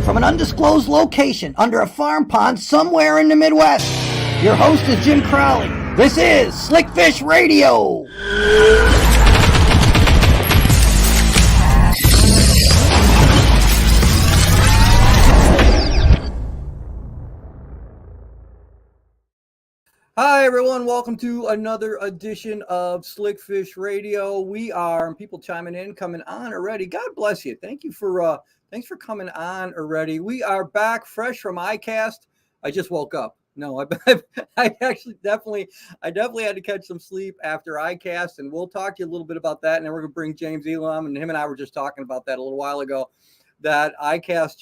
from an undisclosed location under a farm pond somewhere in the Midwest. Your host is Jim Crowley. This is Slickfish Radio. Hi, everyone. Welcome to another edition of Slickfish Radio. We are, and people chiming in, coming on already. God bless you. Thanks for coming on already. We are back fresh from ICAST. I just woke up. No, I definitely had to catch some sleep after ICAST, and we'll talk to you a little bit about that. And then we're going to bring James Elam, and him and I were just talking about that a little while ago. That ICAST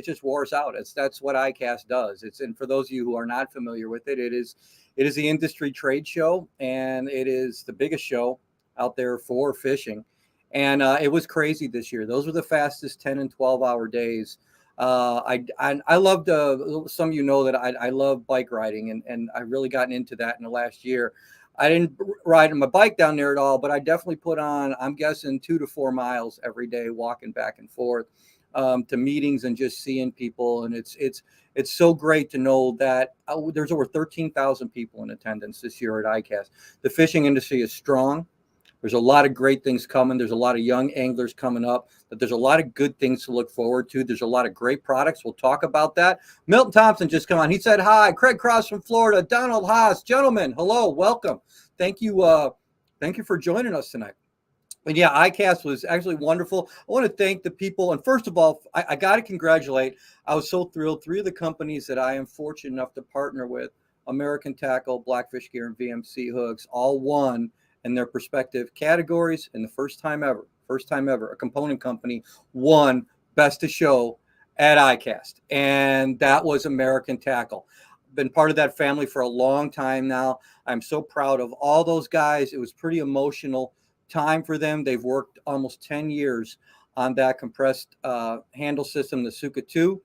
just wore us out. That's what ICAST does. And for those of you who are not familiar with it, it is the industry trade show, and it is the biggest show out there for fishing. And it was crazy this year. Those were the fastest 10 and 12-hour days. I loved, some of you know that I love bike riding, and I really gotten into that in the last year. I didn't ride my bike down there at all, but I definitely put on, I'm guessing 2 to 4 miles every day, walking back and forth to meetings and just seeing people. And it's so great to know that there's over 13,000 people in attendance this year at ICAST. The fishing industry is strong. There's a lot of great things coming. There's a lot of young anglers coming up, but there's a lot of good things to look forward to. There's a lot of great products. We'll talk about that. Milton Thompson just come on. He said, hi. Craig Cross from Florida. Donald Haas. Gentlemen, hello. Welcome. Thank you for joining us tonight. And yeah, ICAST was actually wonderful. I want to thank the people. And first of all, I got to congratulate. I was so thrilled. 3 of the companies that I am fortunate enough to partner with, American Tackle, Blackfish Gear, and VMC Hooks, all won in their respective categories. And the first time ever, a component company won Best of Show at ICAST. And that was American Tackle. Been part of that family for a long time now. I'm so proud of all those guys. It was pretty emotional time for them. They've worked almost 10 years on that compressed handle system, the Suka 2.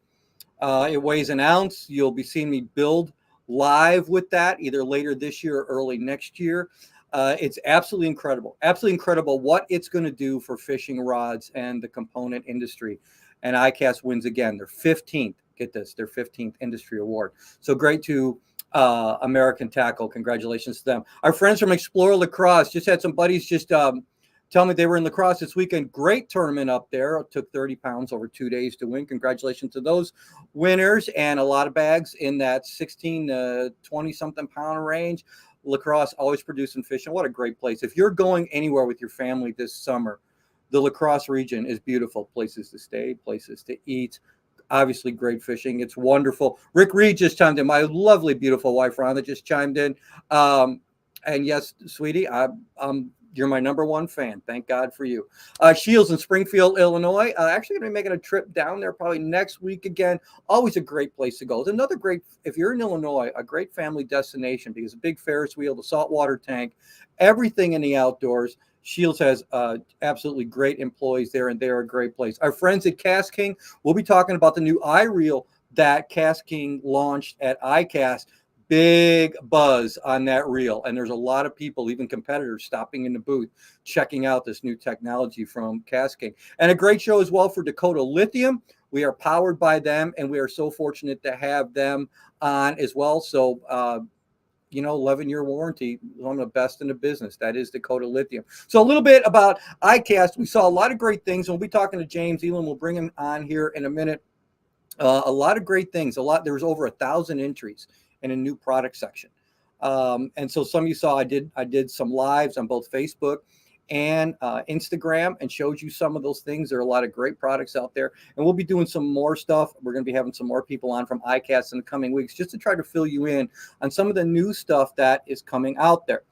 It weighs an ounce. You'll be seeing me build live with that either later this year or early next year. It's absolutely incredible what it's going to do for fishing rods and the component industry. And ICAST wins again. Their 15th, get this, their 15th industry award. So great to American Tackle. Congratulations to them. Our friends from Explore Lacrosse just had some buddies just tell me they were in lacrosse this weekend. Great tournament up there. It took 30 pounds over 2 days to win. Congratulations to those winners, and a lot of bags in that 16 to 20-something pound range. Lacrosse always producing fish, and what a great place. If you're going anywhere with your family this summer, the Lacrosse region is beautiful. Places to stay, places to eat, obviously great fishing. It's wonderful. Rick Reed just chimed in. My lovely, beautiful wife, Rhonda, just chimed in. And yes, sweetie, you're my number one fan. Thank God for you. Shields in Springfield, Illinois. Actually going to be making a trip down there probably next week again. Always a great place to go. It's another great, if you're in Illinois, a great family destination because a big Ferris wheel, the saltwater tank, everything in the outdoors. Shields has absolutely great employees there, and they're a great place. Our friends at Cast King, we'll be talking about the new iReel that Cast King launched at ICAST. Big buzz on that reel, and there's a lot of people, even competitors, stopping in the booth checking out this new technology from Cast King. And a great show as well for Dakota Lithium. We are powered by them, and we are so fortunate to have them on as well. So 11-year warranty, one of the best in the business. That is Dakota Lithium. So a little bit about ICAST. We saw a lot of great things. We'll be talking to James Elam. We'll bring him on here in a minute. A lot of great things. There was over 1,000 entries in a new product section. And so some of you saw I did some lives on both Facebook and Instagram and showed you some of those things. There are a lot of great products out there, and we'll be doing some more stuff. We're going to be having some more people on from ICAST in the coming weeks just to try to fill you in on some of the new stuff that is coming out there.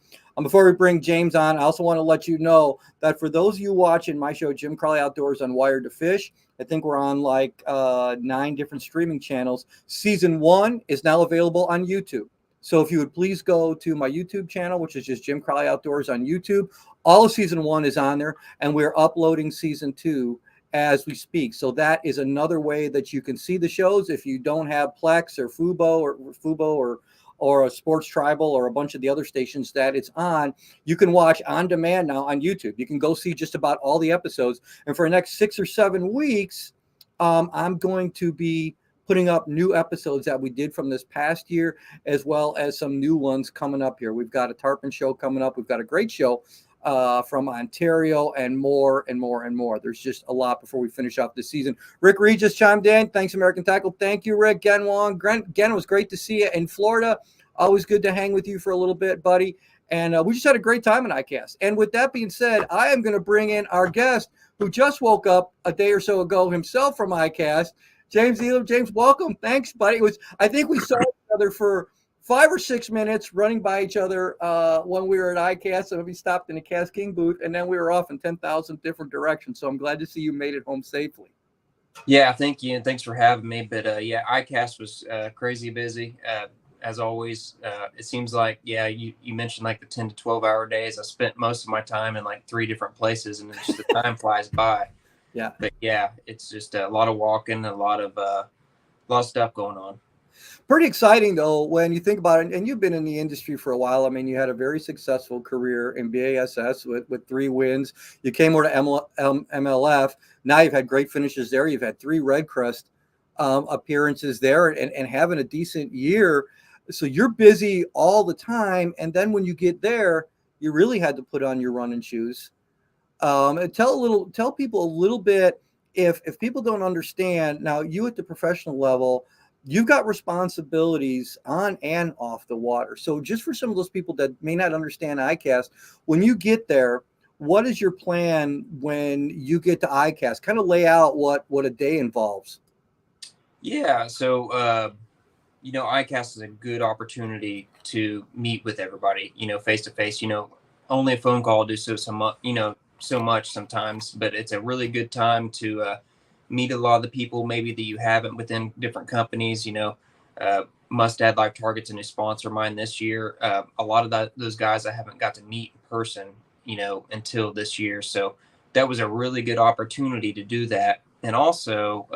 Before we bring James on, I also want to let you know that for those of you watching my show, Jim Crowley Outdoors on Wired to Fish, I think we're on like 9 different streaming channels. Season 1 is now available on YouTube. So if you would please go to my YouTube channel, which is just Jim Crowley Outdoors on YouTube. All of Season 1 is on there, and we're uploading Season 2 as we speak. So that is another way that you can see the shows. If you don't have Plex or Fubo or a Sports Tribal or a bunch of the other stations that it's on, you can watch on demand now on YouTube. You can go see just about all the episodes. And for the next 6 or 7 weeks, I'm going to be putting up new episodes that we did from this past year, as well as some new ones coming up here. We've got a Tarpon show coming up. We've got a great show from Ontario, and more and more and more. There's just a lot before we finish off this season. Rick Reed just chimed in. Thanks, American Tackle. Thank you, Rick. Gen Wong. Gen, it was great to see you in Florida. Always good to hang with you for a little bit, buddy. And we just had a great time in ICAST. And with that being said, I am going to bring in our guest who just woke up a day or so ago himself from ICAST, James Elam. James, welcome. Thanks, buddy. I think we saw each other for 5 or 6 minutes running by each other when we were at ICAST. So we stopped in the Cast King booth, and then we were off in 10,000 different directions. So I'm glad to see you made it home safely. Yeah, thank you, and thanks for having me. But yeah, ICAST was crazy busy. As always, it seems like, yeah, you mentioned like the 10 to 12 hour days. I spent most of my time in like 3 different places, and it's just the time flies by. Yeah. But yeah, it's just a lot of walking, a lot of stuff going on. Pretty exciting though, when you think about it, and you've been in the industry for a while. I mean, you had a very successful career in BASS with 3 wins. You came over to MLF. Now you've had great finishes there. You've had 3 Red Crest appearances there, and having a decent year. So you're busy all the time. And then when you get there, you really had to put on your running shoes. And tell people a little bit, if people don't understand. Now, you at the professional level, you've got responsibilities on and off the water. So just for some of those people that may not understand ICAST, when you get there, what is your plan when you get to ICAST? Kind of lay out what a day involves. Yeah, so ICAST is a good opportunity to meet with everybody, face to face. Only a phone call do so much sometimes, but it's a really good time to meet a lot of the people maybe that you haven't within different companies. Mustad Life Target's a new sponsor of mine this year. A lot of those guys I haven't got to meet in person, until this year. So that was a really good opportunity to do that. And also,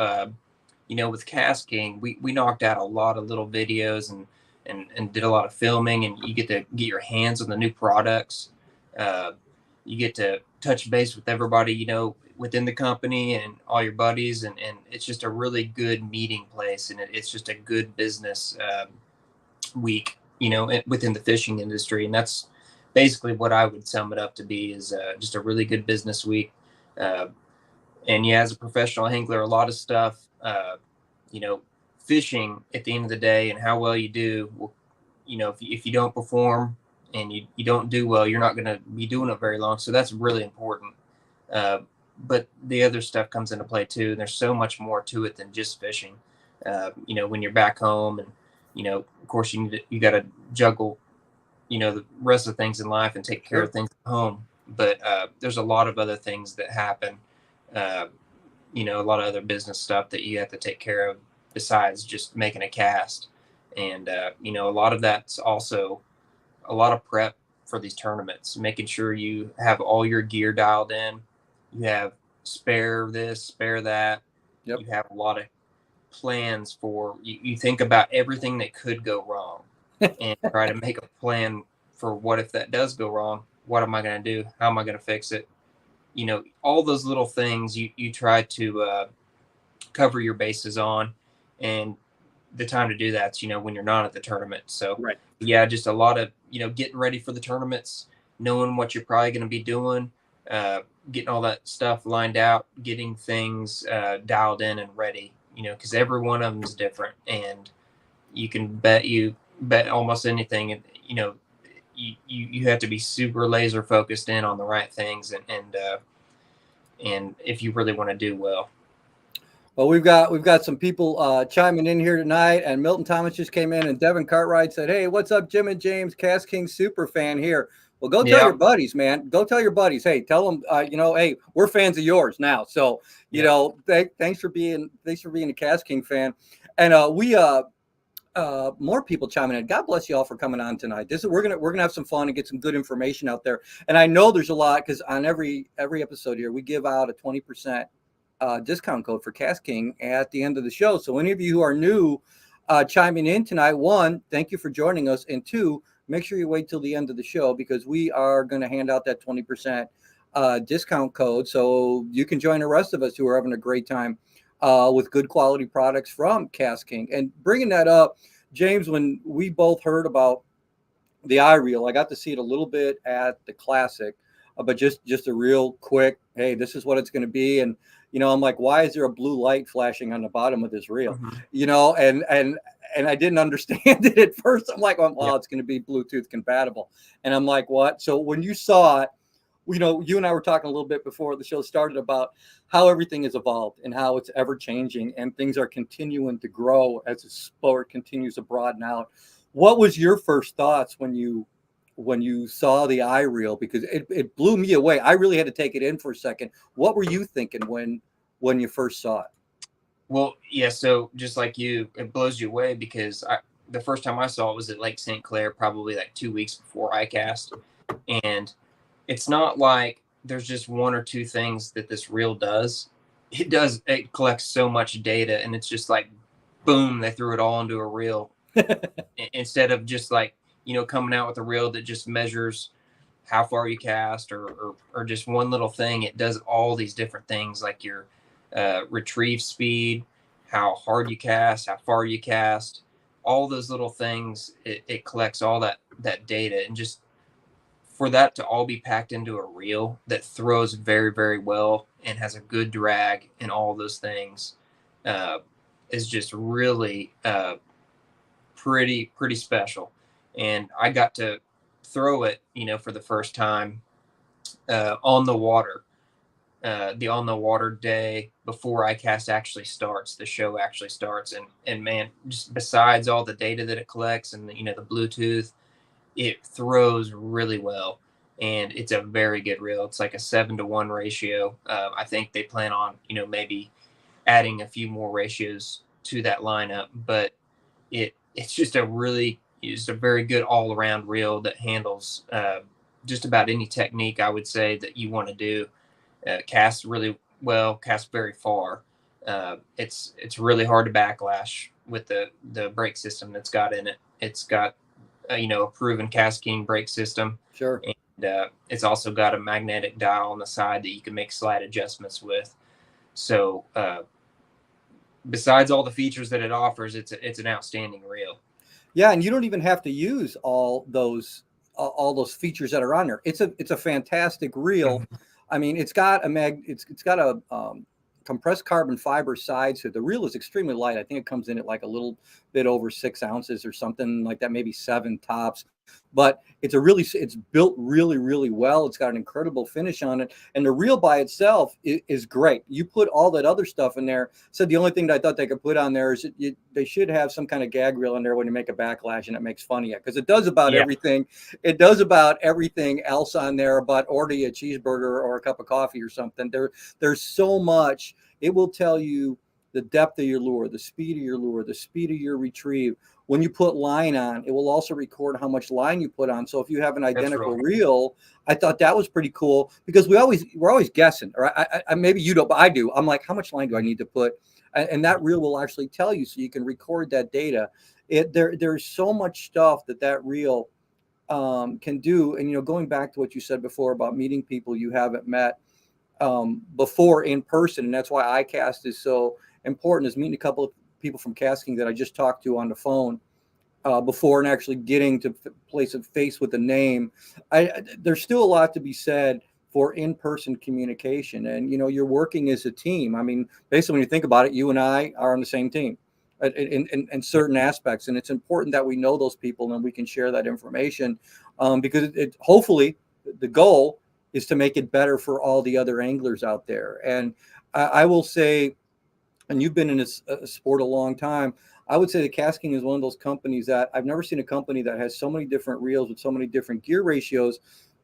with Cast King, we knocked out a lot of little videos and did a lot of filming, and you get to get your hands on the new products. You get to touch base with everybody, within the company and all your buddies. And it's just a really good meeting place. And it's just a good business week, within the fishing industry. And that's basically what I would sum it up to be, is just a really good business week. And yeah, as a professional angler, a lot of stuff, fishing at the end of the day and how well you do, if you don't perform and you don't do well, you're not going to be doing it very long. So that's really important. But the other stuff comes into play too. And there's so much more to it than just fishing. When you're back home, and, of course you got to juggle, the rest of the things in life and take care of things at home. But there's a lot of other things that happen. A lot of other business stuff that you have to take care of besides just making a cast. And, a lot of that's also a lot of prep for these tournaments, making sure you have all your gear dialed in. You have spare this, spare that. Yep. You have a lot of plans for, you think about everything that could go wrong and try to make a plan for what if that does go wrong. What am I going to do? How am I going to fix it? All those little things you try to cover your bases on, and the time to do that's, when you're not at the tournament. So right. Yeah, just a lot of, getting ready for the tournaments, knowing what you're probably going to be doing, getting all that stuff lined out, getting things dialed in and ready, because every one of them is different, and you can bet almost anything. And, you have to be super laser focused in on the right things, and if you really want to do well. Well, we've got some people chiming in here tonight, and Milton Thomas just came in, and Devin Cartwright said, "Hey, what's up, Jim and James? Cast King super fan here." Well, go tell your buddies, man. Go tell your buddies. Hey, tell them, hey, we're fans of yours now. So, thanks for being a Cast King fan, and more people chiming in. God bless you all for coming on tonight. We're gonna have some fun and get some good information out there. And I know there's a lot, because on every episode here we give out a 20% discount code for Cast King at the end of the show. So any of you who are new chiming in tonight, 1, thank you for joining us, and 2, make sure you wait till the end of the show, because we are going to hand out that 20% discount code, so you can join the rest of us who are having a great time with good quality products from Cast King. And bringing that up, James, when we both heard about the iReel, I got to see it a little bit at the Classic, but just a real quick, hey, this is what it's going to be. And I'm like, why is there a blue light flashing on the bottom of this reel? And I didn't understand it at first. I'm like, well, it's going to be Bluetooth compatible. And I'm like, what? So when you saw it, you and I were talking a little bit before the show started about how everything has evolved and how it's ever changing and things are continuing to grow as the sport continues to broaden out. What was your first thoughts when you saw the iReel? Because it blew me away. I really had to take it in for a second. What were you thinking when you first saw it? Well, yeah. So just like you, it blows you away because the first time I saw it was at Lake St. Clair, probably like 2 weeks before ICAST. And it's not like there's just one or two things that this reel does. It collects so much data, and it's just like, boom, they threw it all into a reel instead of just like, coming out with a reel that just measures how far you cast or just one little thing. It does all these different things like your retrieve speed, how hard you cast, how far you cast, all those little things. It collects all that data, and just for that to all be packed into a reel that throws very, very well and has a good drag and all those things is just really pretty special. And I got to throw it, for the first time on the water. The on the water day before ICAST actually starts, the show actually starts, and man, just besides all the data that it collects and the Bluetooth, it throws really well, and it's a very good reel. It's like a 7-to-1 ratio. I think they plan on maybe adding a few more ratios to that lineup, but it's just a very good all around reel that handles just about any technique, I would say, that you want to do. Casts really well, casts very far. It's really hard to backlash with the brake system that's got in it. It's got a proven Cast King brake system. Sure. And it's also got a magnetic dial on the side that you can make slight adjustments with. So besides all the features that it offers, it's an outstanding reel. Yeah, and you don't even have to use all those features that are on there. It's a fantastic reel. I mean, it's got a compressed carbon fiber side, so the reel is extremely light. I think it comes in at like a little bit over 6 ounces or something like that, maybe 7 tops. But it's built really, really well. It's got an incredible finish on it, and the reel by itself is great. You put all that other stuff in there. So the only thing that I thought they could put on there is they should have some kind of gag reel in there when you make a backlash, and it makes fun of you because it does about everything. It does about everything else on there, but order you a cheeseburger or a cup of coffee or something. There's so much. It will tell you the depth of your lure, the speed of your lure, the speed of your retrieve. When you put line on, it will also record how much line you put on. So if you have an identical reel, I thought that was pretty cool because we're always guessing. Or I maybe you don't, but I do. I'm like, how much line do I need to put? And that reel will actually tell you, so you can record that data. There's so much stuff that reel can do. And going back to what you said before about meeting people you haven't met before in person, and that's why ICAST is so important, is meeting a couple of people from Cast King that I just talked to on the phone before, and actually getting to place a face with a name. There's still a lot to be said for in-person communication, and you're working as a team. I mean, basically, when you think about it, you and I are on the same team in certain aspects, and it's important that we know those people and we can share that information because it hopefully the goal is to make it better for all the other anglers out there. And I will say, and you've been in this sport a long time, I would say that Cast King is one of those companies that I've never seen a company that has so many different reels with so many different gear ratios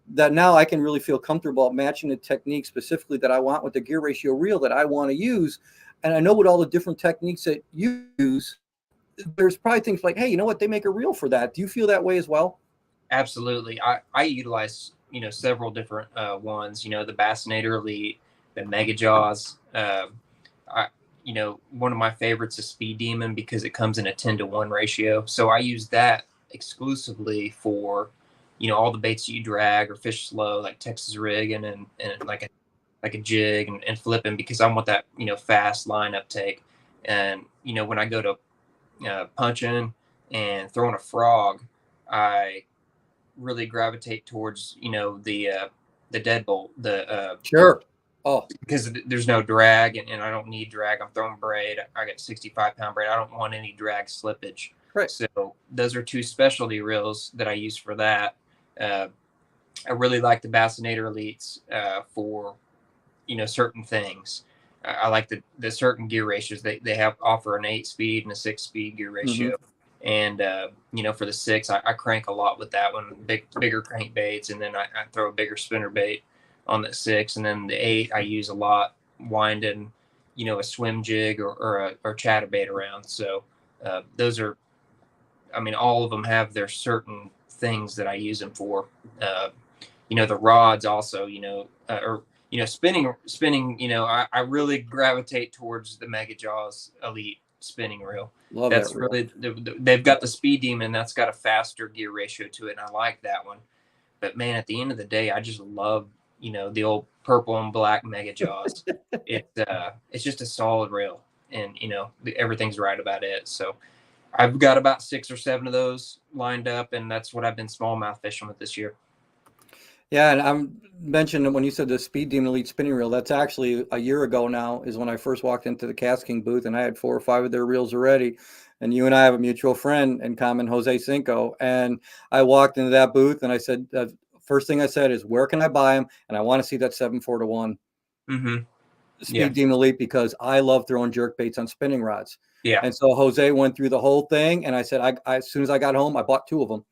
that now I can really feel comfortable matching the technique specifically that I want with the gear ratio reel that I want to use. And I know with all the different techniques that you use, there's probably things like, hey, you know what? They make a reel for that. Do you feel that way as well? Absolutely. I utilize, several different ones, the Bassinator Elite, the Mega Jaws. One of my favorites is Speed Demon because it comes in a 10-to-1 ratio. So I use that exclusively for, all the baits you drag or fish slow, like Texas rigging and like like a jig and flipping, because I want that, fast line uptake. And, when I go to punching and throwing a frog, I really gravitate towards, the deadbolt, Sure. Oh, because there's no drag, and I don't need drag. I'm throwing braid. I got 65-pound braid. I don't want any drag slippage. right. So those are two specialty reels that I use for that. I really like the Bassinator Elites for, certain things. I like the certain gear ratios. They offer an 8-speed and a 6-speed gear ratio. And, for the 6, I crank a lot with that one, bigger crankbaits. And then I throw a bigger spinner bait on the 6. And then the 8, I use a lot winding, a swim jig or chatterbait around. So those are, all of them have their certain things that I use them for. The rods also, spinning, I really gravitate towards the Mega Jaws Elite spinning reel. Love That's that reel. really, they've got the Speed Demon, that's got a faster gear ratio to it, and I like that one. But man, at the end of the day, I just love, the old purple and black Mega Jaws. It's just a solid reel, and everything's right about it. So I've got about 6 or 7 of those lined up, and that's what I've been smallmouth fishing with this year. Yeah, and I'm mentioned when you said the Speed Demon Elite spinning reel, that's actually a year ago now is when I first walked into the Cast King booth, and I had 4 or 5 of their reels already. And you and I have a mutual friend in common, Jose Cinco. And I walked into that booth and I said, first thing I said is, where can I buy them? And I want to see that 7-4-1 Speed Demon Elite, because I love throwing jerk baits on spinning rods. Yeah. And so Jose went through the whole thing, and I said, I as soon as I got home, I bought 2 of them.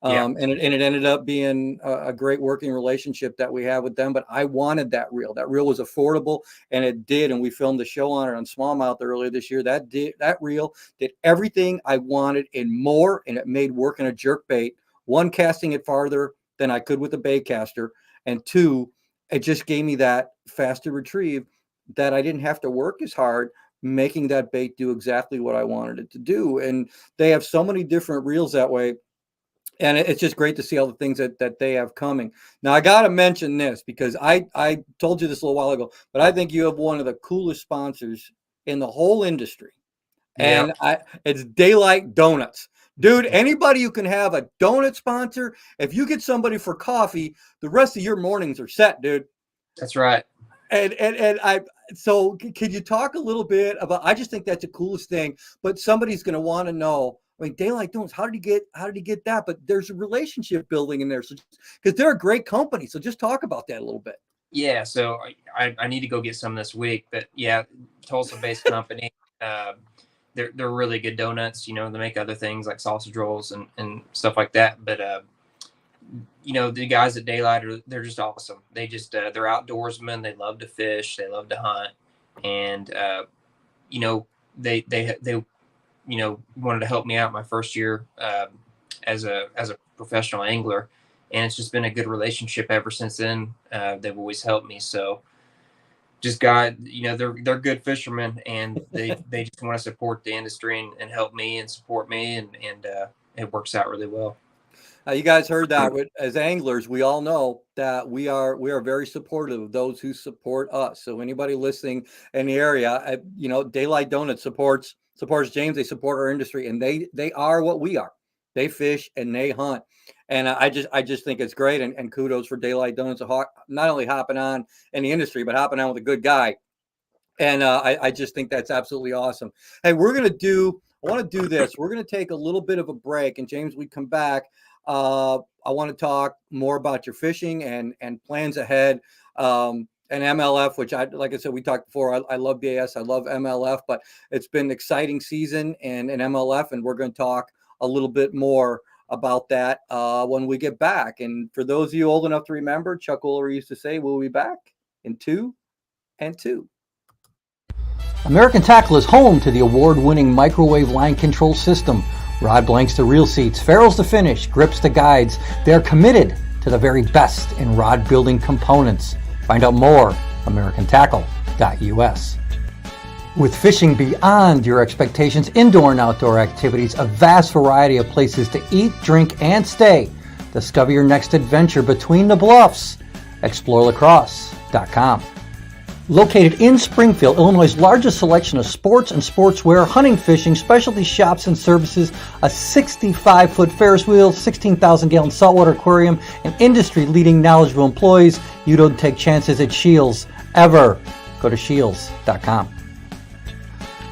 And it ended up being a great working relationship that we have with them. But I wanted that reel. That reel was affordable, and it did. And we filmed the show on it on Smallmouth earlier this year. That reel did everything I wanted and more, and it made working a jerk bait, 1, casting it farther than I could with a bait caster, and 2, it just gave me that faster retrieve that I didn't have to work as hard, making that bait do exactly what I wanted it to do. And they have so many different reels that way. And it's just great to see all the things that they have coming. Now, I got to mention this because I told you this a little while ago, but I think you have one of the coolest sponsors in the whole industry. And it's Daylight Donuts. Dude, anybody who can have a donut sponsor, if you get somebody for coffee, the rest of your mornings are set, dude. That's right. So can you talk a little bit about, I just think that's the coolest thing, but somebody's going to want to know, Daylight Donuts, how did he get that? But there's a relationship building in there. So, because they're a great company. So just talk about that a little bit. Yeah. So I need to go get some this week, but yeah, Tulsa-based company. They're really good donuts. They make other things like sausage rolls and stuff like that. But the guys at Daylight they're just awesome. They just they're outdoorsmen. They love to fish. They love to hunt, and they wanted to help me out my first year as a professional angler, and it's just been a good relationship ever since then. They've always helped me. So just they're good fishermen, and they just want to support the industry and help me and support me, and it works out really well. You guys heard that. As anglers, we all know that we are very supportive of those who support us. So anybody listening in the area, Daylight Donuts supports James. They support our industry, and they are what we are. They fish and they hunt, and I just think it's great. And kudos for Daylight Donuts, not only hopping on in the industry, but hopping on with a good guy. And I just think that's absolutely awesome. Hey, I want to do this. We're going to take a little bit of a break, and James, we come back. I want to talk more about your fishing and plans ahead. And MLF, which like I said, we talked before. I love BAS. I love MLF, but it's been an exciting season in MLF, and we're going to talk a little bit more about that when we get back. And for those of you old enough to remember, Chuck Woolery used to say, "We'll be back in 2 and 2." American Tackle is home to the award-winning microwave line control system. Rod blanks to reel seats, ferrules to finish, grips to guides. They're committed to the very best in rod building components. Find out more, americantackle.us. With fishing beyond your expectations, indoor and outdoor activities, a vast variety of places to eat, drink, and stay. Discover your next adventure between the bluffs. ExploreLaCrosse.com. Located in Springfield, Illinois' largest selection of sports and sportswear, hunting, fishing, specialty shops and services, a 65-foot Ferris wheel, 16,000-gallon saltwater aquarium, and industry-leading knowledgeable employees. You don't take chances at Shields, ever. Go to shields.com.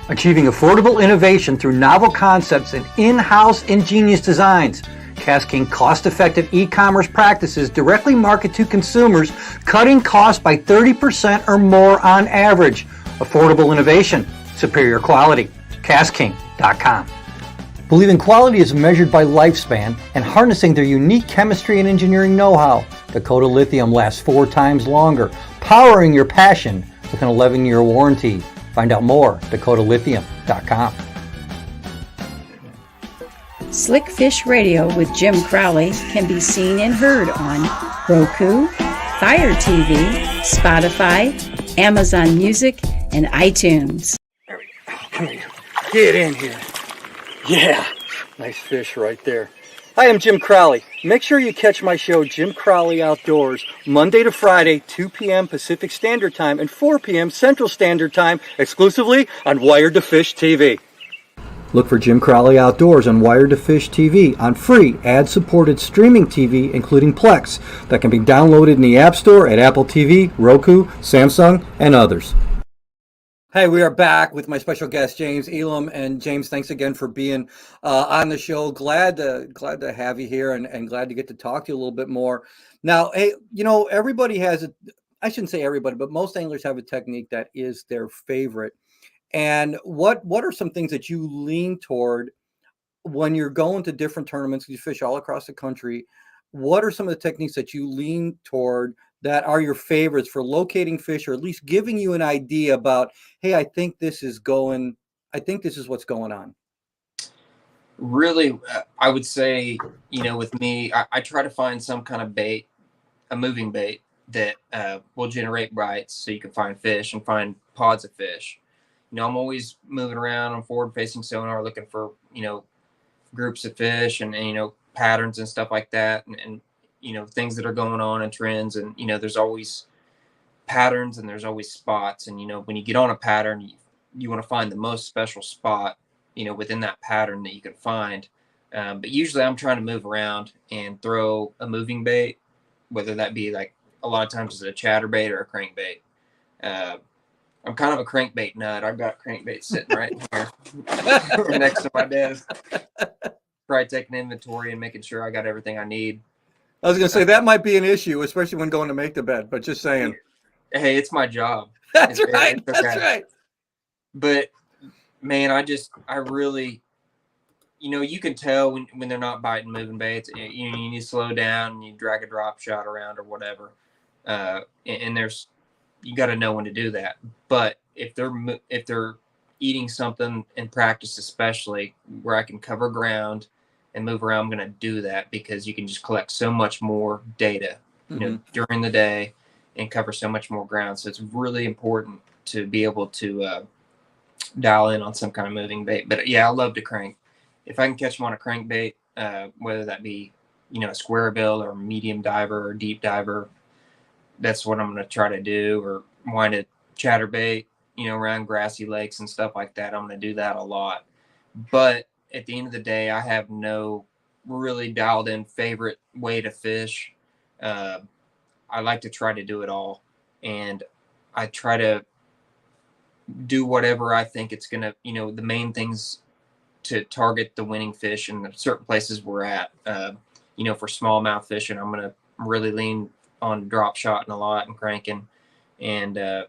Achieving affordable innovation through novel concepts and in-house ingenious designs. ICAST King cost-effective e-commerce practices directly market to consumers, cutting costs by 30% or more on average. Affordable innovation, superior quality. ICASTKing.com. Believing quality is measured by lifespan and harnessing their unique chemistry and engineering know-how. Dakota Lithium lasts 4 times longer, powering your passion with an 11-year warranty. Find out more at DakotaLithium.com. Slick Fish Radio with Jim Crowley can be seen and heard on Roku, Fire TV, Spotify, Amazon Music, and iTunes. There we go. Come here. Get in here. Yeah. Nice fish right there. Hi, I'm Jim Crowley. Make sure you catch my show, Jim Crowley Outdoors, Monday to Friday, 2 p.m. Pacific Standard Time and 4 p.m. Central Standard Time, exclusively on Wired to Fish TV. Look for Jim Crowley Outdoors on Wired to Fish TV on free ad-supported streaming TV, including Plex, that can be downloaded in the App Store at Apple TV, Roku, Samsung, and others. Hey, we are back with my special guest, James Elam. And James, thanks again for being on the show. Glad to have you here and glad to get to talk to you a little bit more. Now, hey, you know, everybody has I shouldn't say everybody, but most anglers have a technique that is their favorite. And what are some things that you lean toward when you're going to different tournaments? You fish all across the country. What are some of the techniques that you lean toward that are your favorites for locating fish, or at least giving you an idea about, hey, I think this is what's going on? Really, I would say, you know, with me, I try to find some kind of bait, a moving bait that will generate bites so you can find fish and find pods of fish. You know, I'm always moving around on forward-facing sonar looking for, you know, groups of fish and you know, patterns and stuff like that. And, you know, things that are going on and trends. And, you know, there's always patterns and there's always spots. And, you know, when you get on a pattern, you want to find the most special spot, you know, within that pattern that you can find. But usually I'm trying to move around and throw a moving bait, whether that be like a lot of times it's a chatterbait or a crankbait. I'm kind of a crankbait nut. I've got crankbait sitting right here next to my desk. Probably taking inventory and making sure I got everything I need. I was going to say that might be an issue, especially when going to make the bed, but just saying. Hey, it's my job. That's right. That's right. But man, I really, you know, you can tell when they're not biting moving baits. You need to slow down and you drag a drop shot around or whatever. And you got to know when to do that. But if they're eating something in practice, especially where I can cover ground and move around, I'm going to do that because you can just collect so much more data, you know, during the day and cover so much more ground. So it's really important to be able to dial in on some kind of moving bait. But yeah, I love to crank. If I can catch them on a crankbait, whether that be, you know, a square bill or medium diver or deep diver, that's what I'm going to try to do. Or wind a chatterbait, you know, around grassy lakes and stuff like that. I'm going to do that a lot. But at the end of the day, I have no really dialed in favorite way to fish. I like to try to do it all. And I try to do whatever I think it's going to, you know, the main things to target the winning fish in the certain places we're at. You know, for smallmouth fishing, I'm going to really lean on drop shotting a lot and cranking and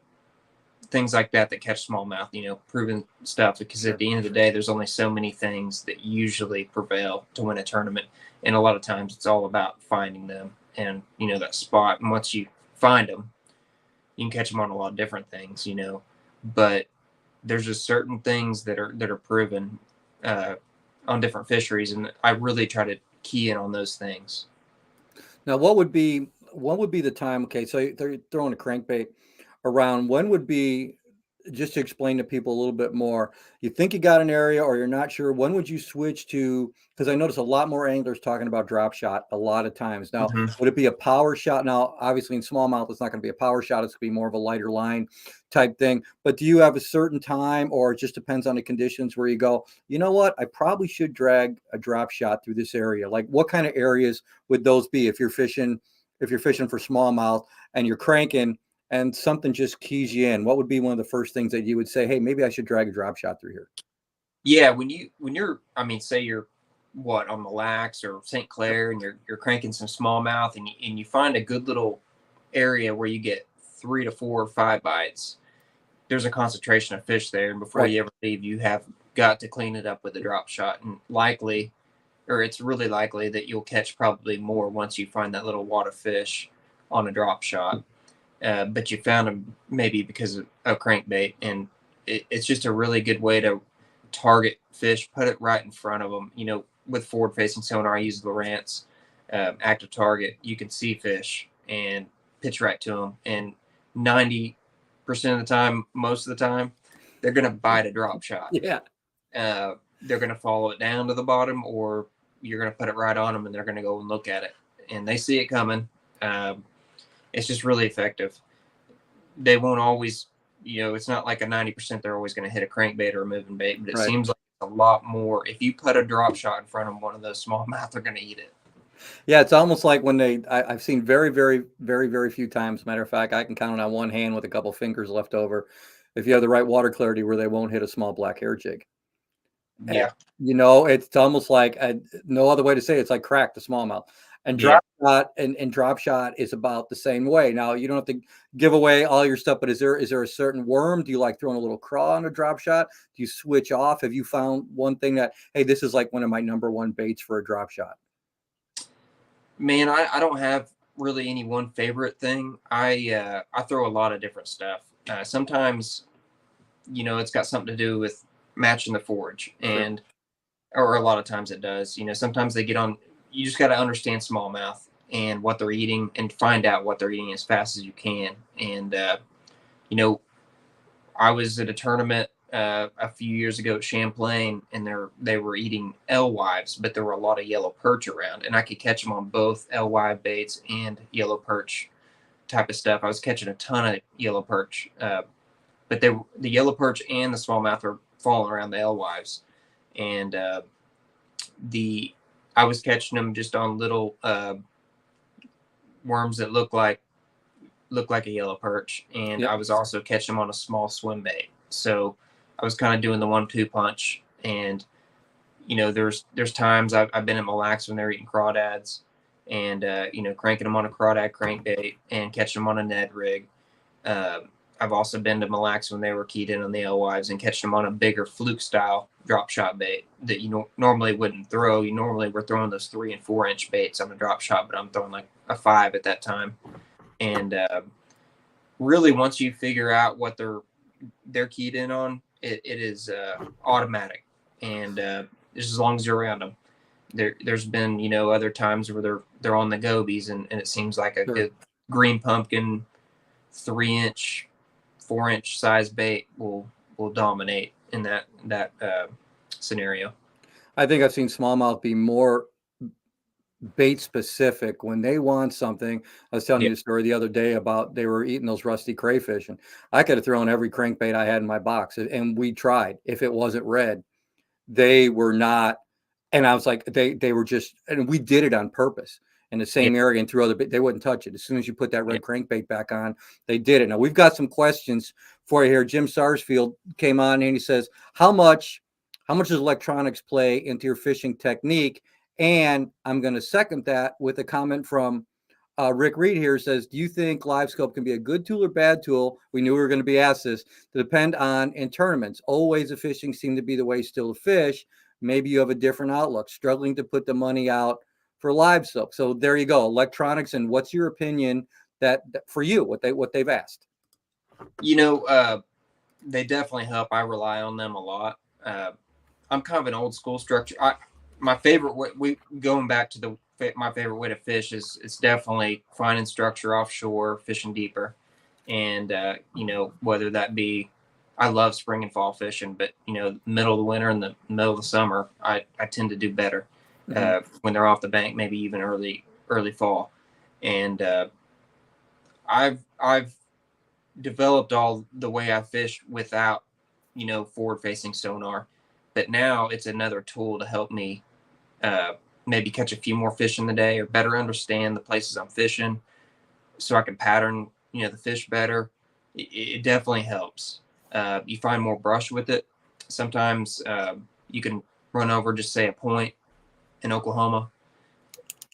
things like that catch smallmouth, you know, proven stuff, because at the end of the day, there's only so many things that usually prevail to win a tournament. And a lot of times it's all about finding them and, you know, that spot. And once you find them, you can catch them on a lot of different things, you know, but there's just certain things that are proven on different fisheries. And I really try to key in on those things. Now, what would be the time? Okay, so they're throwing a crankbait around. When would be just to explain to people a little bit more, you think you got an area or you're not sure, when would you switch to, because I notice a lot more anglers talking about drop shot a lot of times. Now, would it be a power shot? Now, obviously in smallmouth, it's not going to be a power shot. It's going to be more of a lighter line type thing. But do you have a certain time, or it just depends on the conditions where you go, you know what, I probably should drag a drop shot through this area? Like what kind of areas would those be if you're fishing for smallmouth and you're cranking and something just keys you in? What would be one of the first things that you would say, hey, maybe I should drag a drop shot through here? Yeah, when you're, I mean, say you're what, on Mille Lacs or St. Clair, and you're cranking some smallmouth, and you find a good little area where you get 3 to 4 or 5 bites. There's a concentration of fish there, and before you ever leave, you have got to clean it up with a drop shot, and it's really likely that you'll catch probably more once you find that little wad of fish on a drop shot. But you found them maybe because of crankbait, and it's just a really good way to target fish, put it right in front of them. With forward-facing sonar, I use Lowrance active target. You can see fish and pitch right to them, and 90% of the time, most of the time, they're going to bite a drop shot. Yeah. They're going to follow it down to the bottom, or you're going to put it right on them, and they're going to go and look at it, and they see it coming. It's just really effective. They won't always, it's not like a 90% they're always going to hit a crankbait or a moving bait, but it seems like a lot more. If you put a drop shot in front of one of those smallmouth, they're going to eat it. Yeah, it's almost like when I've seen very, very, very, very few times. Matter of fact, I can count it on one hand with a couple fingers left over, if you have the right water clarity, where they won't hit a small black hair jig. Yeah. And, it's almost like no other way to say it. It's like crack the smallmouth. And drop shot and drop shot is about the same way. Now, you don't have to give away all your stuff, but is there a certain worm? Do you like throwing a little craw on a drop shot? Do you switch off? Have you found one thing that, hey, this is like one of my number one baits for a drop shot? Man, I don't have really any one favorite thing. I throw a lot of different stuff. Sometimes, it's got something to do with matching the forage, or a lot of times it does. Sometimes they get on. You just got to understand smallmouth and what they're eating, and find out what they're eating as fast as you can. And I was at a tournament a few years ago at Champlain, and they were eating alewives, but there were a lot of yellow perch around, and I could catch them on both alewive baits and yellow perch type of stuff. I was catching a ton of yellow perch, but the yellow perch and the smallmouth are falling around the alewives, and I was catching them just on little worms that look like a yellow perch, and I was also catching them on a small swim bait. So I was kind of doing the 1-2 punch, and there's times I've been at Mille Lacs when they're eating crawdads, and cranking them on a crawdad crankbait and catching them on a Ned rig. I've also been to Mille Lacs when they were keyed in on the alewives and catching them on a bigger fluke style drop shot bait that you normally wouldn't throw. You normally were throwing those 3 and 4 inch baits on a drop shot, but I'm throwing like a 5 at that time. And really, once you figure out what they're keyed in on, it is automatic. And just as long as you're around them, there's been other times where they're on the gobies, and it seems like a good green pumpkin 3-inch, 4-inch size bait will dominate in that scenario. I think I've seen smallmouth be more bait specific when they want something. I was telling you a story the other day about they were eating those rusty crayfish, and I could have thrown every crankbait I had in my box, and we tried. If it wasn't red, they were not. And I was like, they were just, and we did it on purpose in the same area and threw they wouldn't touch it. As soon as you put that red crankbait back on, they did it. Now we've got some questions for you here. Jim Sarsfield came on and he says, how much does electronics play into your fishing technique? And I'm going to second that with a comment from Rick Reed here. Says, do you think live scope can be a good tool or bad tool? We knew we were going to be asked this, to depend on in tournaments. Old ways of fishing seem to be the way still to fish. Maybe you have a different outlook, struggling to put the money out for live scope. So there you go, electronics. And what's your opinion that for you, what they've asked? They definitely help. I rely on them a lot. I'm kind of an old school structure. My favorite way, going back to my favorite way to fish is it's definitely finding structure offshore, fishing deeper, and whether that be I love spring and fall fishing, but middle of the winter and the middle of the summer, I tend to do better when they're off the bank, maybe even early fall. And I've developed all the way I fish without forward facing sonar, but now it's another tool to help me maybe catch a few more fish in the day, or better understand the places I'm fishing, so I can pattern the fish better. It definitely helps. You find more brush with it. Sometimes you can run over, just say, a point in Oklahoma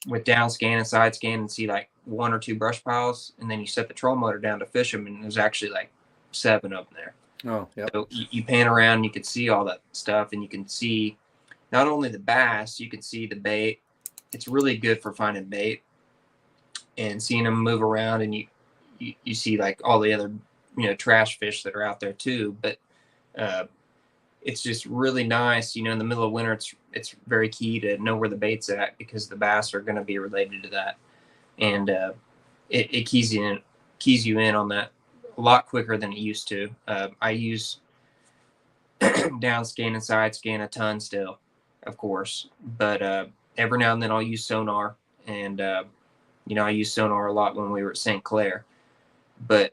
with down scan and side scan and see like 1 or 2 brush piles, and then you set the trolling motor down to fish them, and there's actually like 7 of them there. Oh, yeah. So you pan around, you can see all that stuff, and you can see not only the bass, you can see the bait. It's really good for finding bait and seeing them move around, and you see like all the other trash fish that are out there too. But it's just really nice. In the middle of winter, it's very key to know where the bait's at, because the bass are going to be related to that, and it keys you in on that a lot quicker than it used to. I use down scan and side scan a ton still, of course, but every now and then I'll use sonar, and I use sonar a lot when we were at St. Clair, but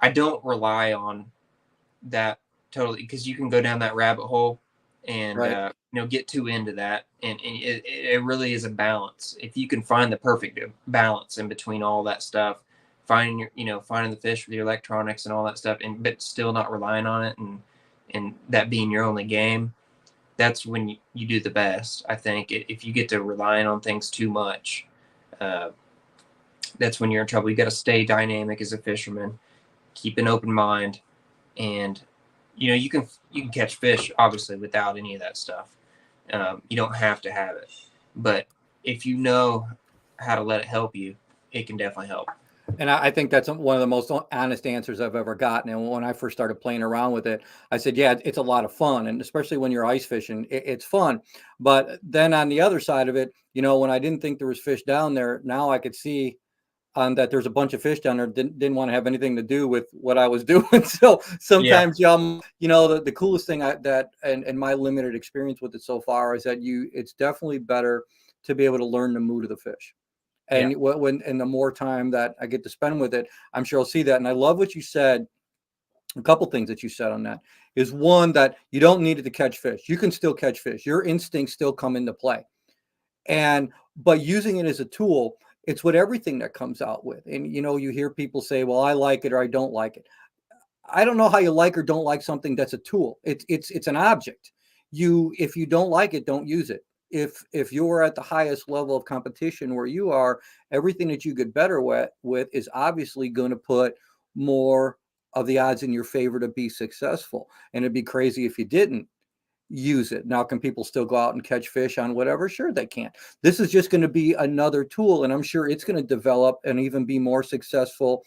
I don't rely on that totally, because you can go down that rabbit hole and Right. get too into that, and it really is a balance. If you can find the perfect balance in between all that stuff, finding the fish with your electronics and all that stuff, but still not relying on it, and that being your only game, that's when you do the best. I think if you get to relying on things too much, that's when you're in trouble. You got to stay dynamic as a fisherman, keep an open mind, and you can catch fish obviously without any of that stuff. You don't have to have it, but if you know how to let it help you, it can definitely help. And I think that's one of the most honest answers I've ever gotten. And when I first started playing around with it, I said, yeah, it's a lot of fun. And especially when you're ice fishing, it's fun. But then on the other side of it, when I didn't think there was fish down there, now I could see that there's a bunch of fish down there. Didn't want to have anything to do with what I was doing. So sometimes, the coolest thing and my limited experience with it so far is that it's definitely better to be able to learn the mood of the fish. And and the more time that I get to spend with it, I'm sure I'll see that. And I love what you said. A couple things that you said on that is, one, that you don't need it to catch fish. You can still catch fish. Your instincts still come into play. But using it as a tool, it's what everything that comes out with. And, you hear people say, well, I like it or I don't like it. I don't know how you like or don't like something that's a tool. It's an object. If you don't like it, don't use it. If you're at the highest level of competition where you are, everything that you get better with is obviously going to put more of the odds in your favor to be successful. And it'd be crazy if you didn't use it. Now, can people still go out and catch fish on whatever? Sure, they can. This is just going to be another tool, and I'm sure it's going to develop and even be more successful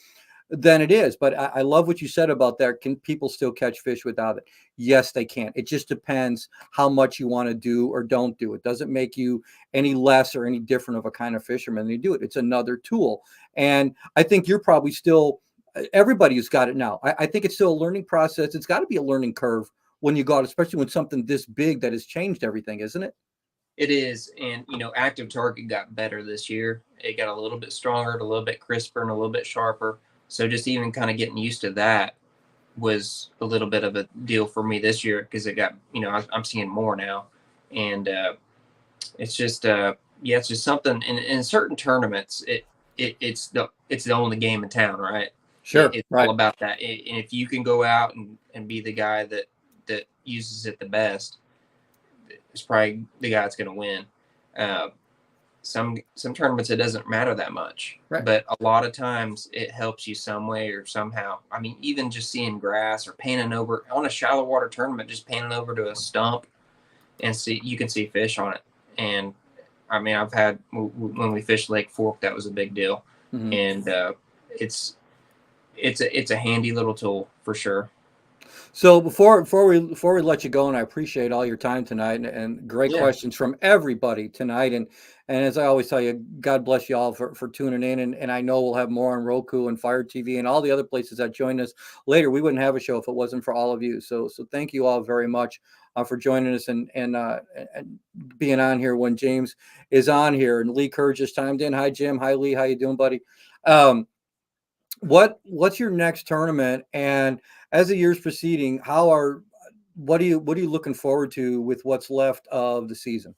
than it is. But I love what you said about that. Can people still catch fish without it? Yes, they can. It just depends how much you want to do or don't do. It doesn't make you any less or any different of a kind of fisherman than you do it. It's another tool. And I think you're probably still, everybody who's got it now, I think it's still a learning process. It's got to be a learning curve when you go out, especially when something this big that has changed everything, isn't it? It is. And, active target got better this year. It got a little bit stronger, a little bit crisper, and a little bit sharper. So just even kind of getting used to that was a little bit of a deal for me this year, because it got, I'm seeing more now. And it's just, it's just something in certain tournaments, it's the only game in town, right? Sure. It's right. all about that. And if you can go out and be the guy that uses it the best, it's probably the guy that's going to win. Some tournaments, it doesn't matter that much, right. But a lot of times it helps you some way or somehow. I mean, even just seeing grass or panning over on a shallow water tournament, just panning over to a stump and you can see fish on it. And I mean, I've had, when we fished Lake Fork, that was a big deal. Mm-hmm. And it's a handy little tool for sure. So before we let you go, and I appreciate all your time tonight and great Yeah. questions from everybody tonight. And as I always tell you, God bless you all for tuning in. And I know we'll have more on Roku and Fire TV and all the other places that join us later. We wouldn't have a show if it wasn't for all of you. So thank you all very much for joining us and being on here when James is on here. And Lee Kerr just chimed in. Hi Jim. Hi Lee. How you doing, buddy? What's your next tournament? And as the year's proceeding, what are you looking forward to with what's left of the season?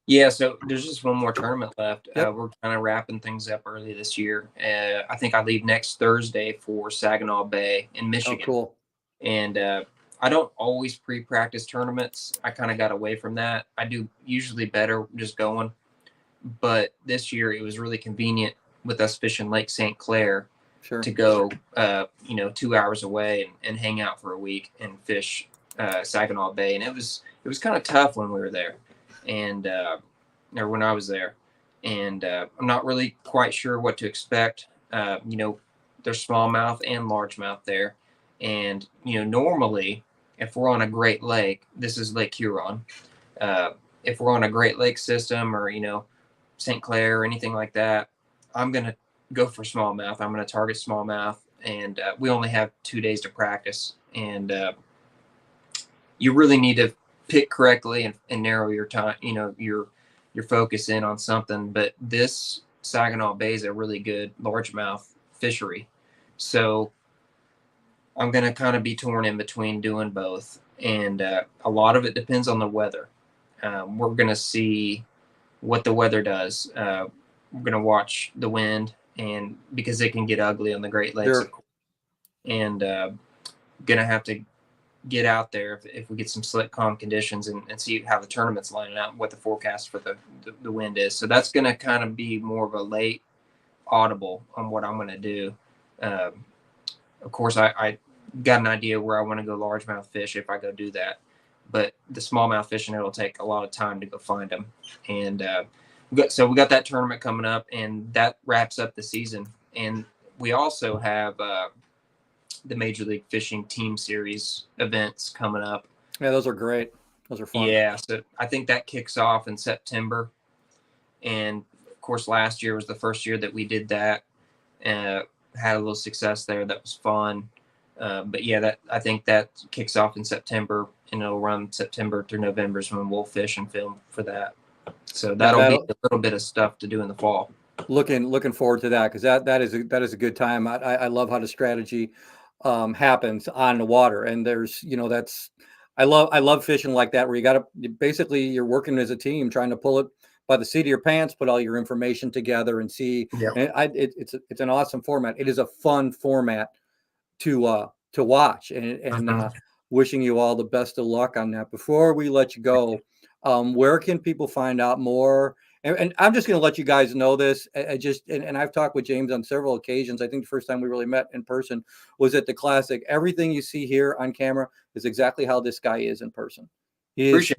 Yeah, so there's just one more tournament left. Yep. We're kind of wrapping things up early this year. I think I leave next Thursday for Saginaw Bay in Michigan. Oh, cool. And I don't always pre-practice tournaments. I kind of got away from that. I do usually better just going. But this year it was really convenient with us fishing Lake St. Clair to go, 2 hours away and hang out for a week and fish Saginaw Bay. And it was kind of tough when we were there. And or when I was there, and I'm not really quite sure what to expect. There's smallmouth and largemouth there, and normally if we're on a Great Lake, this is Lake Huron. If we're on a Great Lake system or St. Clair or anything like that, I'm gonna go for smallmouth. I'm gonna target smallmouth, and we only have 2 days to practice, and you really need to pick correctly and narrow your time, your focus in on something. But this Saginaw Bay is a really good largemouth fishery. So I'm going to kind of be torn in between doing both. And a lot of it depends on the weather. We're going to see what the weather does. We're going to watch the wind, and because it can get ugly on the Great Lakes. Sure. And going to have to get out there if we get some slick, calm conditions and see how the tournament's lining out and what the forecast for the wind is. So that's going to kind of be more of a late audible on what I'm going to do. Of course, I got an idea where I want to go largemouth fish if I go do that. But the smallmouth fishing, it'll take a lot of time to go find them. And so we got that tournament coming up, and that wraps up the season. And we also have the Major League Fishing Team Series events coming up. Yeah, those are great. Those are fun. Yeah, so I think that kicks off in September. And of course, last year was the first year that we did that. Had a little success there. That was fun. But yeah, I think that kicks off in September, and it'll run September through November is when we'll fish and film for that. So that'll be a little bit of stuff to do in the fall. Looking forward to that, because that is a good time. I love how the strategy happens on the water, and there's I love fishing like that, where you're working as a team trying to pull it by the seat of your pants, put all your information together and see. Yep. And it's an awesome format. It is a fun format to watch, and wishing you all the best of luck on that. Before we let you go, where can people find out more? And I'm just going to let you guys know this. And I've talked with James on several occasions. I think the first time we really met in person was at the Classic. Everything you see here on camera is exactly how this guy is in person. He is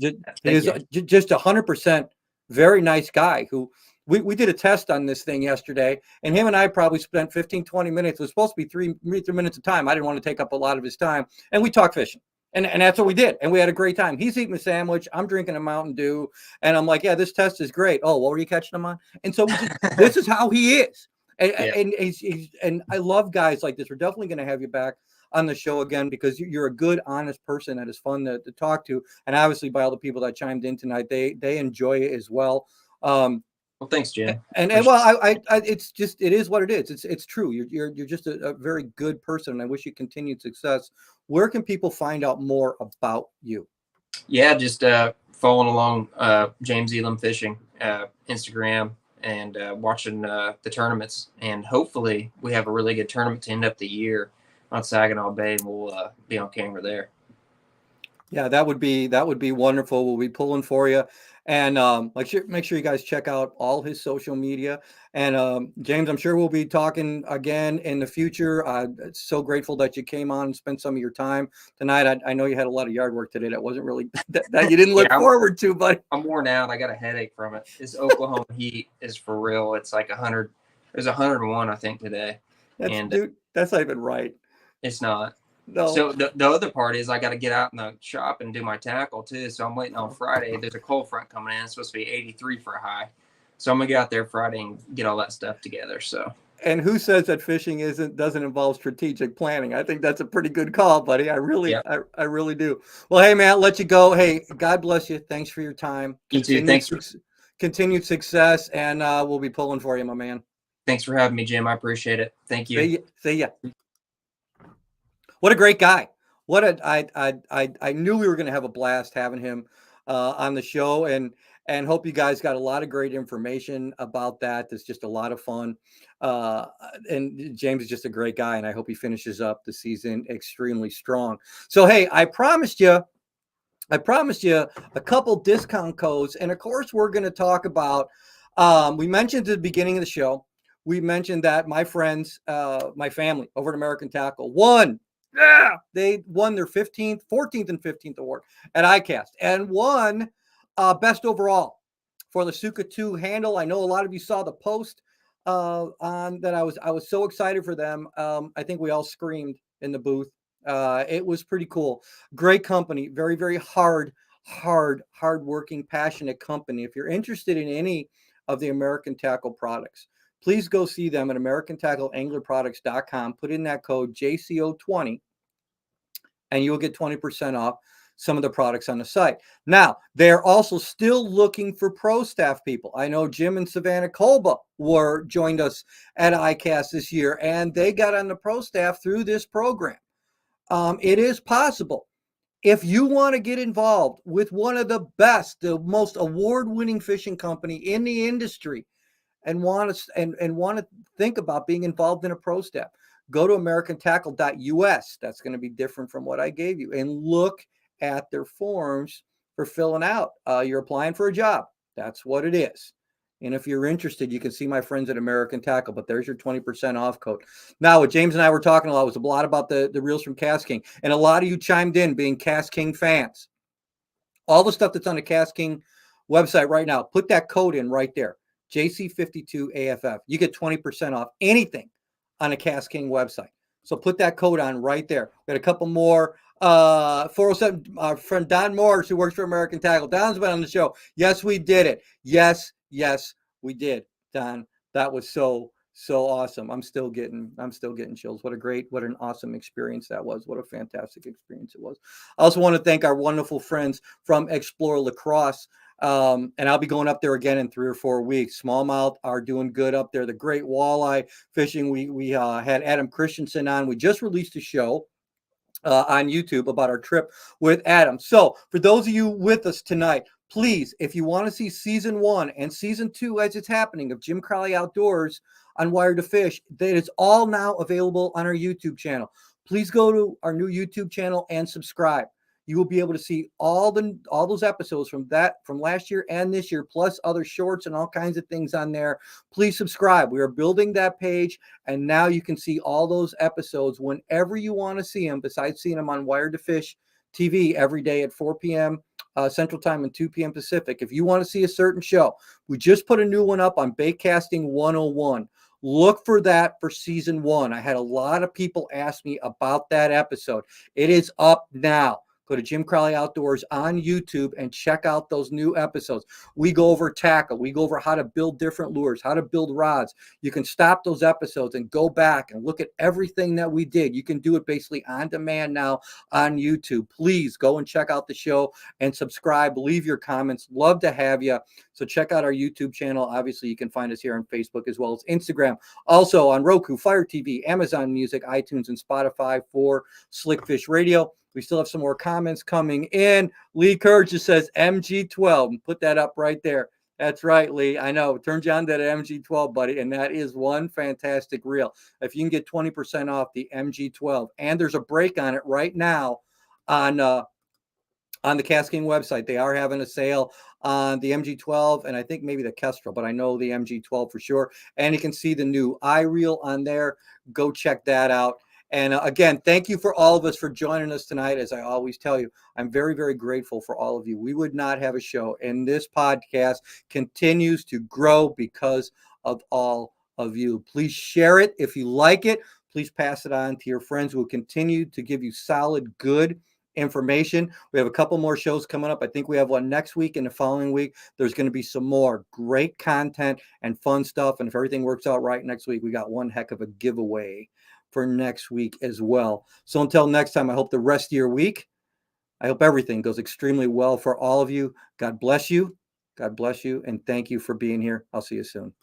just 100% very nice guy who we did a test on this thing yesterday, and him and I probably spent 15, 20 minutes. It was supposed to be 3 minutes of time. I didn't want to take up a lot of his time. And we talked fishing. And that's what we did. And we had a great time. He's eating a sandwich. I'm drinking a Mountain Dew. And I'm like, yeah, this test is great. Oh, what were you catching them on? And so this is how he is. And and I love guys like this. We're definitely going to have you back on the show again, because you're a good, honest person that is fun to talk to. And obviously, by all the people that chimed in tonight, they enjoy it as well. Well, thanks, Jim. And well, it's just, it is what it is. It's true. You're just a very good person, and I wish you continued success. Where can people find out more about you? Yeah, just following along James Elam Fishing, Instagram, and watching the tournaments. And hopefully we have a really good tournament to end up the year on Saginaw Bay, and we'll be on camera there. Yeah, that would be wonderful. We'll be pulling for you. And make sure you guys check out all his social media. And James, I'm sure we'll be talking again in the future. So grateful that you came on and spent some of your time tonight. I know you had a lot of yard work today that wasn't really that you didn't look forward to, but I'm worn out. I got a headache from it. This Oklahoma heat is for real. It's like 100. It was 101, I think, today. Dude, that's not even right. It's not. No. So the other part is I got to get out in the shop and do my tackle too. So I'm waiting on Friday. There's a cold front coming in. It's supposed to be 83 for a high. So I'm gonna get out there Friday and get all that stuff together. So. And who says that fishing doesn't involve strategic planning? I think that's a pretty good call, buddy. I really do. Well, hey man, I'll let you go. Hey, God bless you. Thanks for your time. You too. Thanks. Continued success, and we'll be pulling for you, my man. Thanks for having me, Jim. I appreciate it. Thank you. See ya. What a great guy. I knew we were going to have a blast having him on the show, and hope you guys got a lot of great information about that. It's just a lot of fun. And James is just a great guy, and I hope he finishes up the season extremely strong. So, hey, I promised you a couple discount codes. And of course, we're going to talk about, we mentioned at the beginning of the show, we mentioned that my friends, my family over at American Tackle they won their 14th and 15th award at ICAST, and won best overall for the Suka 2 handle. I know a lot of you saw the post on that. I was so excited for them. I think we all screamed in the booth. It was pretty cool. Great company, very, very hard-working, passionate company. If you're interested in any of the American Tackle products, please go see them at AmericanTackleAnglerProducts.com. Put in that code JCO20, and you'll get 20% off some of the products on the site. Now, they're also still looking for pro staff people. I know Jim and Savannah Kolba joined us at ICAST this year, and they got on the pro staff through this program. It is possible. If you want to get involved with one of the best, the most award-winning fishing company in the industry, and want to think about being involved in a pro staff, go to americantackle.us. That's going to be different from what I gave you, and look at their forms for filling out. You're applying for a job. That's what it is. And if you're interested, you can see my friends at American Tackle, but there's your 20% off code. Now, what James and I were talking a lot was a lot about the reels from Cast King, and a lot of you chimed in being Cast King fans. All the stuff that's on the Cast King website right now, put that code in right there, JC52AFF. You get 20% off anything on the Cast King website. So put that code on right there. We got a couple more. 407, our friend Don Morris, who works for American Tackle. Don's been on the show. Yes, we did it. Yes, we did, Don. That was so awesome. I'm still getting chills. What an awesome experience that was. What a fantastic experience it was. I also want to thank our wonderful friends from Explore Lacrosse. And I'll be going up there again in 3 or 4 weeks. Smallmouth are doing good up there. The great walleye fishing. We had Adam Christensen on. We just released a show on YouTube about our trip with Adam. So for those of you with us tonight, please, if you want to see season 1 and season 2 as it's happening of Jim Crowley Outdoors on Wired to Fish, that is all now available on our YouTube channel. Please go to our new YouTube channel and subscribe. You will be able to see all those episodes from last year and this year, plus other shorts and all kinds of things on there. Please subscribe. We are building that page, and now you can see all those episodes whenever you want to see them, besides seeing them on Wired to Fish TV every day at 4 p.m. Central Time and 2 p.m. Pacific. If you want to see a certain show, we just put a new one up on Bait Casting 101. Look for that for season 1. I had a lot of people ask me about that episode. It is up now. Go to Jim Crowley Outdoors on YouTube and check out those new episodes. We go over tackle. We go over how to build different lures, how to build rods. You can stop those episodes and go back and look at everything that we did. You can do it basically on demand now on YouTube. Please go and check out the show and subscribe. Leave your comments. Love to have you. So check out our YouTube channel. Obviously, you can find us here on Facebook as well as Instagram. Also on Roku, Fire TV, Amazon Music, iTunes, and Spotify for Slickfish Radio. We still have some more comments coming in. Lee Kerr just says MG12, and put that up right there. That's right, Lee. I know. Turn you on to that MG12, buddy, and that is one fantastic reel. If you can get 20% off the MG12, and there's a break on it right now on the Cast King website. They are having a sale on the MG12 and I think maybe the Kestrel, but I know the MG12 for sure. And you can see the new iReel on there. Go check that out. And again, thank you for all of us for joining us tonight. As I always tell you, I'm very, very grateful for all of you. We would not have a show, and this podcast continues to grow because of all of you. Please share it if you like it. Please pass it on to your friends. We'll continue to give you solid, good information. We have a couple more shows coming up. I think we have one next week and the following week. There's going to be some more great content and fun stuff. And if everything works out right next week, we got one heck of a giveaway for next week as well. So until next time, I hope the rest of your week, I hope everything goes extremely well for all of you. God bless you. God bless you. And thank you for being here. I'll see you soon.